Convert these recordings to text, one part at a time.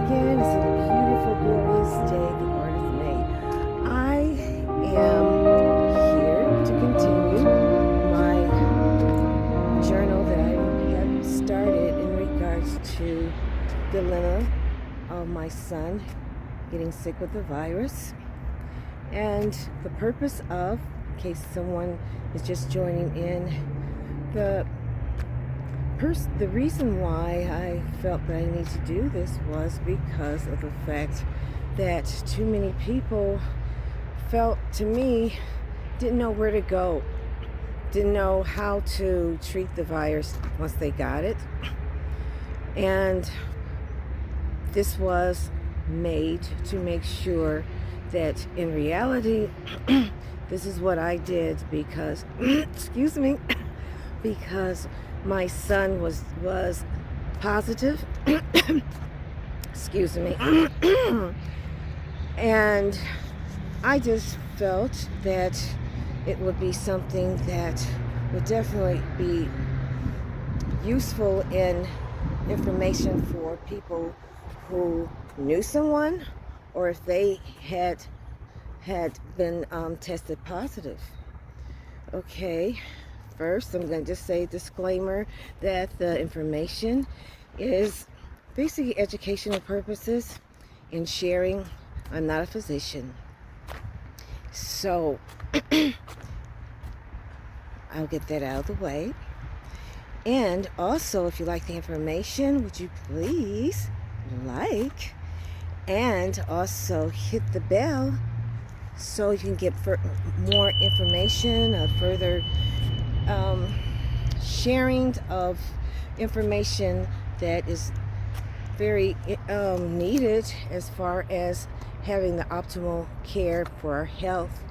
again. It's a beautiful, glorious day the Lord has made. I am here to continue my journal that I have started in regards to the dilemma of my son getting sick with the virus. And the purpose of, in case someone is just joining in, the reason why I felt that I need to do this was because of the fact that too many people felt, to me, didn't know where to go, didn't know how to treat the virus once they got it. And this was made to make sure that in reality, this is what I did because, excuse me, because my son was positive, excuse me, and I just felt that it would be something that would definitely be useful in information for people who knew someone or if they had been tested positive. Okay. First, I'm going to just say disclaimer that the information is basically educational purposes in sharing. I'm not a physician. So, I'll get that out of the way. And also, if you like the information, would you please like and also hit the bell so you can get more information, further sharing of information that is very needed as far as having the optimal care for our health.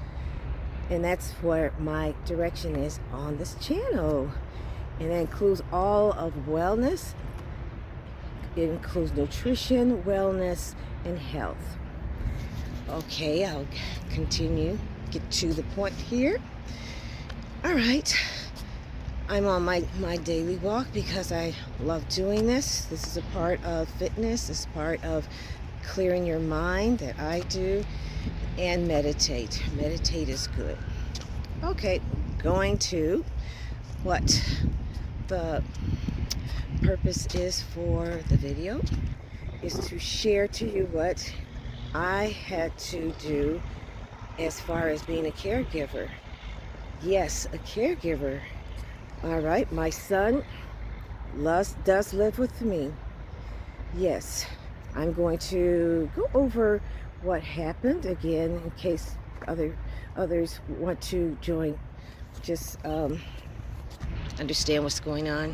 And that's where my direction is on this channel. And that includes all of wellness. It includes nutrition, wellness, and health. Okay, I'll continue, get to the point here. All right. I'm on my daily walk because I love doing this. This is a part of fitness. It's part of clearing your mind that I do. And meditate. Meditate is good. Okay, going to what the purpose is for the video is to share to you what I had to do as far as being a caregiver. Yes, a caregiver. All right, my son does live with me. Yes, I'm going to go over what happened again in case others want to join. Just understand what's going on.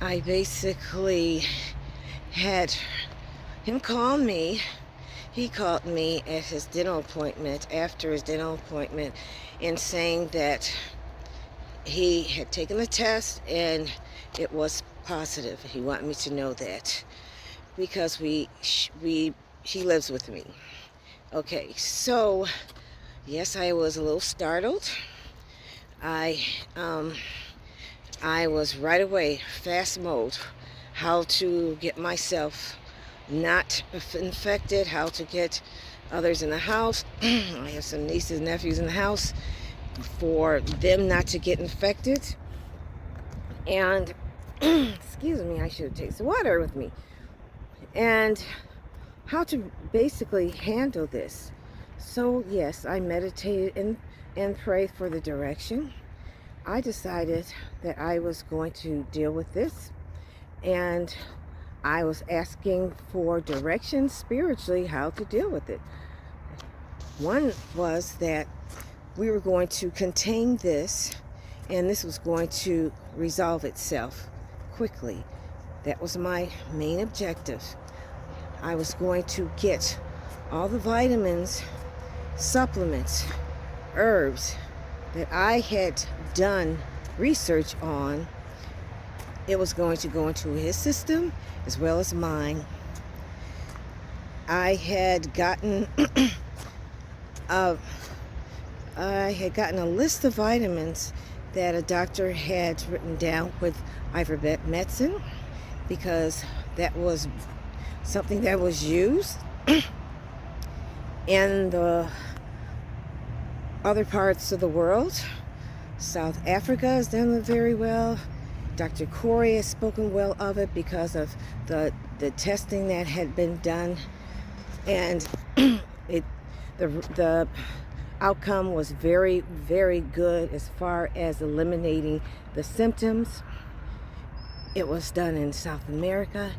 I basically had him call me. He called me at his dental appointment, after his dental appointment, and saying that he had taken the test and it was positive. He wanted me to know that because he lives with me. Okay, so yes, I was a little startled. I was right away fast mode, how to get myself not infected, how to get others in the house. I have some nieces and nephews in the house, for them not to get infected. And excuse me, I should have taken some water with me. And how to basically handle this. So yes, I meditated and prayed for the direction. I decided that I was going to deal with this, and I was asking for direction spiritually how to deal with it. One was that we were going to contain this, and this was going to resolve itself quickly. That was my main objective. I was going to get all the vitamins, supplements, herbs that I had done research on. It was going to go into his system as well as mine. I had gotten a list of vitamins that a doctor had written down with ivermectin, because that was something that was used in the other parts of the world. South Africa has done it very well. Dr. Corey has spoken well of it because of the testing that had been done, and the outcome was very, very good as far as eliminating the symptoms. It was done in South America,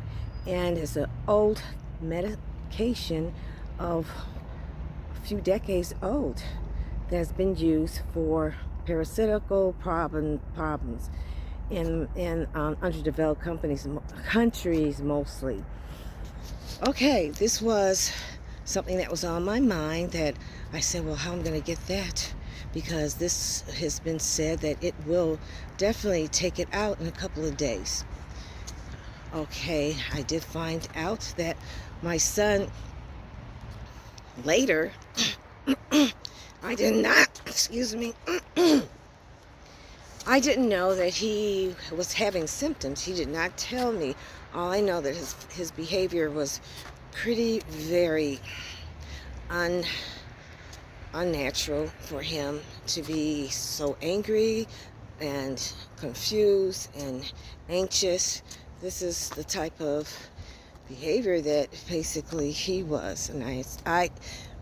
and it's an old medication of a few decades old that's been used for parasitical problems in underdeveloped countries mostly. Okay, this was something that was on my mind that I said, well, how am I going to get that? Because this has been said that it will definitely take it out in a couple of days. Okay, I did find out that my son later, I did not, excuse me, I didn't know that he was having symptoms. He did not tell me. All I know that his behavior was pretty very unnatural for him to be so angry and confused and anxious. This is the type of behavior that basically he was. And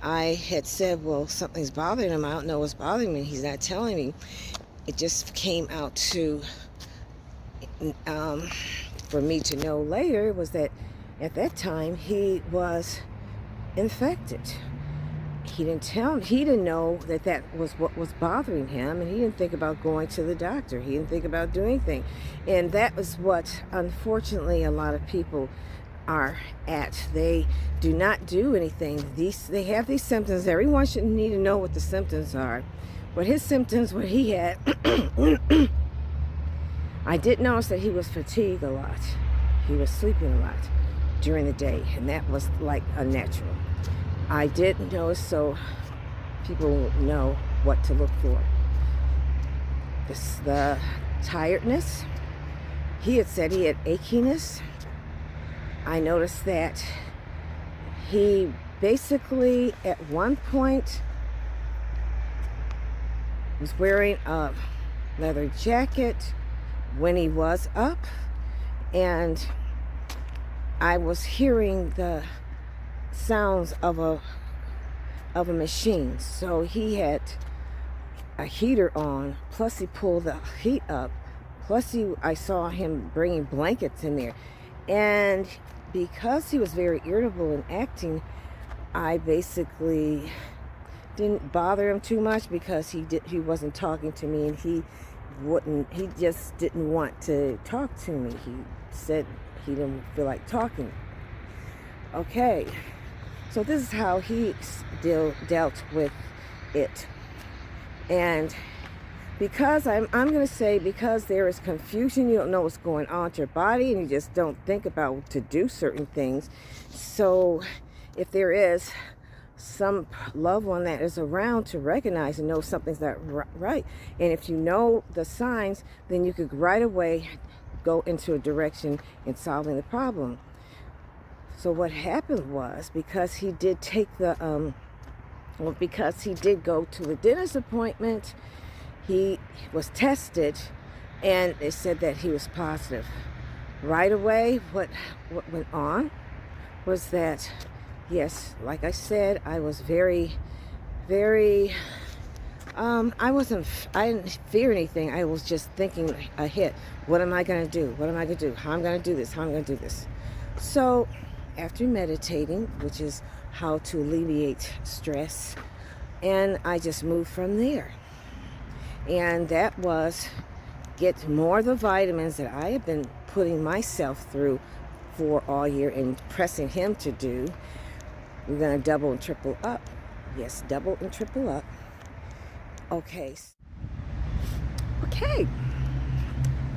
I had said, well, something's bothering him. I don't know what's bothering me. He's not telling me. It just came out to, for me to know later, was that at that time he was infected. He didn't know that was what was bothering him, and he didn't think about going to the doctor. He didn't think about doing anything. And that was what, unfortunately, a lot of people are at. They do not do anything. They have these symptoms. Everyone should need to know what the symptoms are. What his symptoms, what he had, I did notice that he was fatigued a lot. He was sleeping a lot during the day, and that was like unnatural. I did notice, so people know what to look for. The tiredness. He had said he had achiness. I noticed that he basically, at one point, was wearing a leather jacket when he was up, and I was hearing the sounds of a machine. So he had a heater on, plus he pulled the heat up, plus I saw him bringing blankets in there. And because he was very irritable and acting, I basically didn't bother him too much because he wasn't talking to me, and he just didn't want to talk to me. He said he didn't feel like talking. Okay, so this is how he dealt with it. And because I'm going to say, because there is confusion, you don't know what's going on with your body, and you just don't think about to do certain things. So if there is some loved one that is around to recognize and know something's not right, and if you know the signs, then you could right away go into a direction in solving the problem. So what happened was, because he did take because he did go to a dentist appointment, he was tested, and they said that he was positive. Right away, what went on was that, yes, like I said, I was very, very, I didn't fear anything. I was just thinking ahead. What am I going to do? What am I going to do? How am I going to do this? How am I going to do this? So after meditating, which is how to alleviate stress, and I just moved from there. And that was get more of the vitamins that I have been putting myself through for all year and pressing him to do. We're going to double and triple up. Yes, double and triple up. Okay.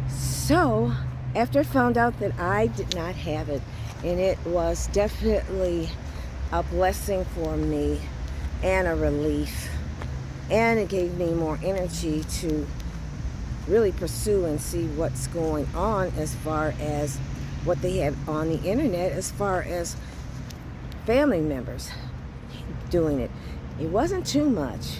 So, after I found out that I did not have it, and it was definitely a blessing for me and a relief, and it gave me more energy to really pursue and see what's going on as far as what they had on the internet as far as family members doing it. It wasn't too much,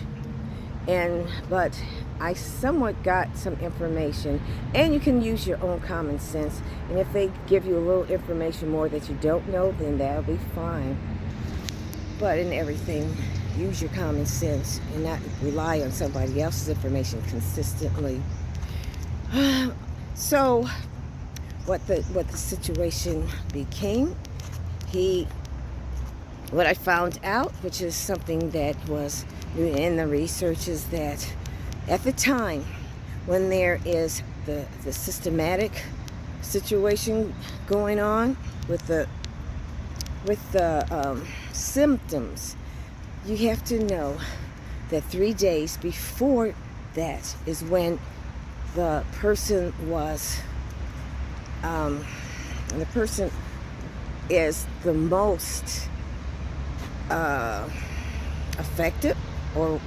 but I somewhat got some information, and you can use your own common sense, and if they give you a little information more that you don't know, then that'll be fine. But in everything, use your common sense and not rely on somebody else's information consistently. So what the situation became, what I found out, which is something that was in the research, is that at the time when there is the systematic situation going on with the symptoms, you have to know that 3 days before that is when the person was the person is the most affected, or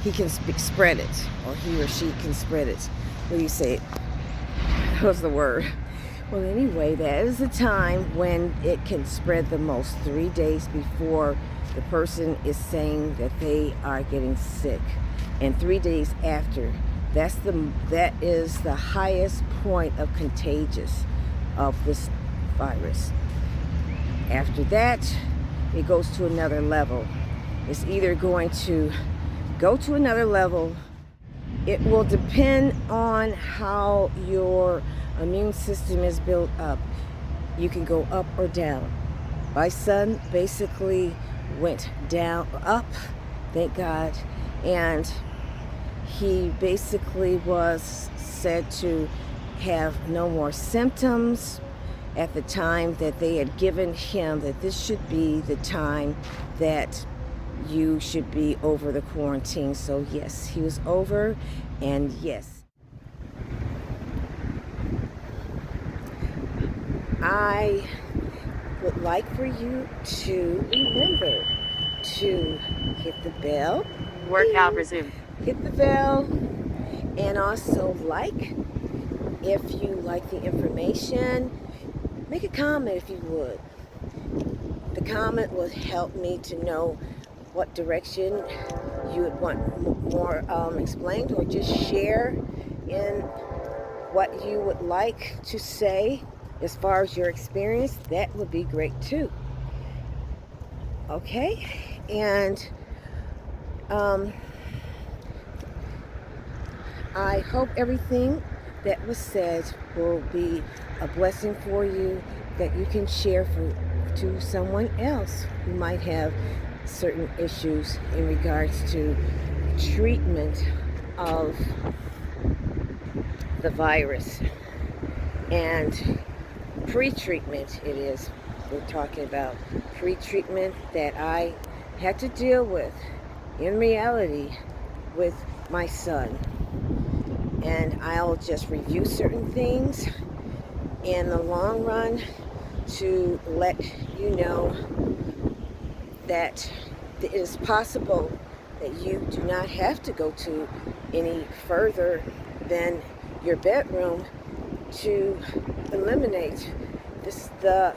he can spread it, or he or she can spread it. What do you say? What's the word? Well, anyway, that is the time when it can spread the most, 3 days before the person is saying that they are getting sick, and 3 days after. That is the highest point of contagious of this virus. After that, it goes to another level. It's either going to go to another level. It will depend on how your immune system is built up. You can go up or down. My son basically went up, thank God, and he basically was said to have no more symptoms at the time that they had given him, that this should be the time that you should be over the quarantine. So yes, he was over, and yes, I would like for you to remember to hit the bell. Workout resumed. Hit the bell, and also if you like the information, make a comment if you would. The comment will help me to know what direction you would want more explained, or just share in what you would like to say as far as your experience. That would be great too. Okay, and I hope everything that was said will be a blessing for you, that you can share to someone else who might have certain issues in regards to treatment of the virus and pre-treatment. It is, we're talking about pre-treatment that I had to deal with in reality with my son. And I'll just review certain things in the long run to let you know that it is possible that you do not have to go to any further than your bedroom to eliminate the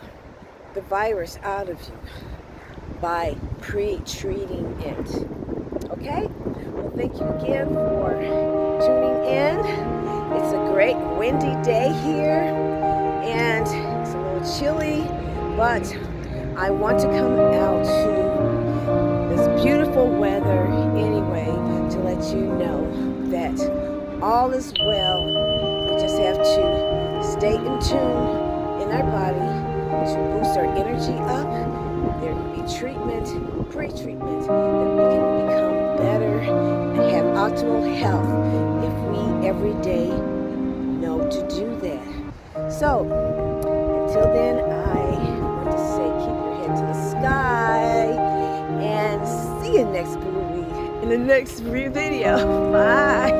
virus out of you by pre-treating it. Okay? Well, thank you again for tuning in. It's a great windy day here, and it's a little chilly, but I want to come out to this beautiful weather anyway to let you know that all is well. We just have to stay in tune in our body to boost our energy up. There will be treatment, pre-treatment, that we can become better and have optimal health if we every day know to do that. So, until then, I want to say keep your head to the sky, and see you in the next video. Bye.